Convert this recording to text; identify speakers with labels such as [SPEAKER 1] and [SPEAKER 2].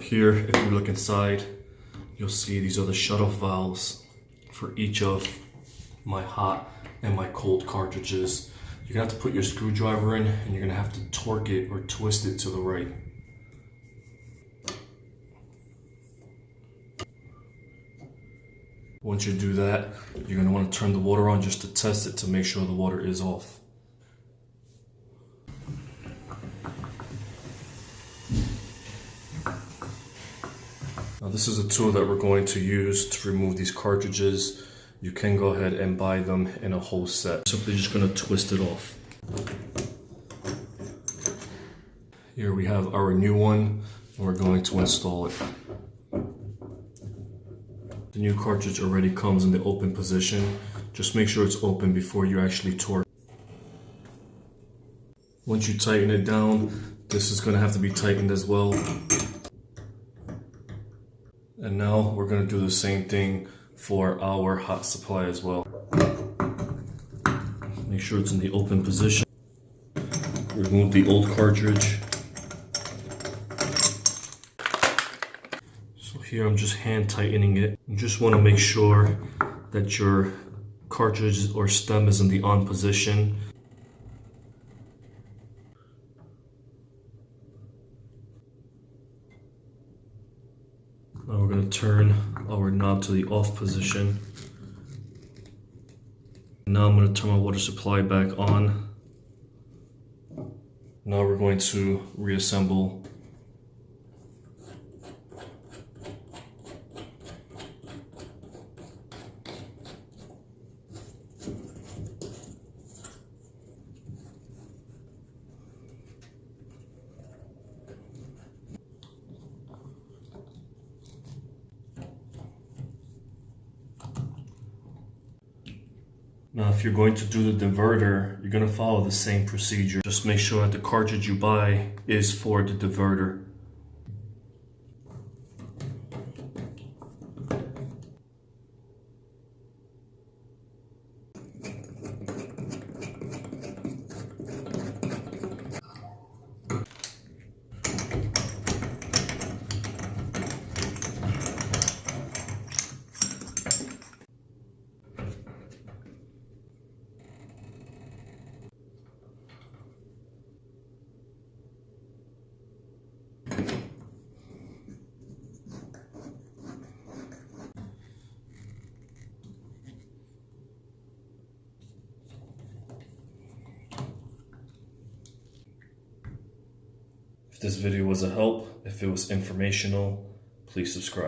[SPEAKER 1] here, if you look inside, you'll see these are the shut-off valves for each of my hot and my cold cartridges. You're gonna have to put your screwdriver in and you're gonna have to torque it or twist it to the right. Once you do that, you're gonna want to turn the water on just to test it to make sure the water is off. Now this is a tool that we're going to use to remove these cartridges. You can go ahead and buy them in a whole set. Simply just going to twist it off. Here we have our new one, and we're going to install it. The new cartridge already comes in the open position. Just make sure it's open before you actually torque. Once you tighten it down, this is going to have to be tightened as well. And now we're going to do the same thing for our hot supply as well. Make sure it's in the open position. Remove the old cartridge. So here I'm just hand tightening it. You just want to make sure that your cartridge or stem is in the on position. Now we're going to turn our knob to the off position. Now I'm going to turn my water supply back on. Now we're going to reassemble. Now if you're going to do the diverter, you're going to follow the same procedure. Just make sure that the cartridge you buy is for the diverter. If this video was a help, if it was informational, please subscribe.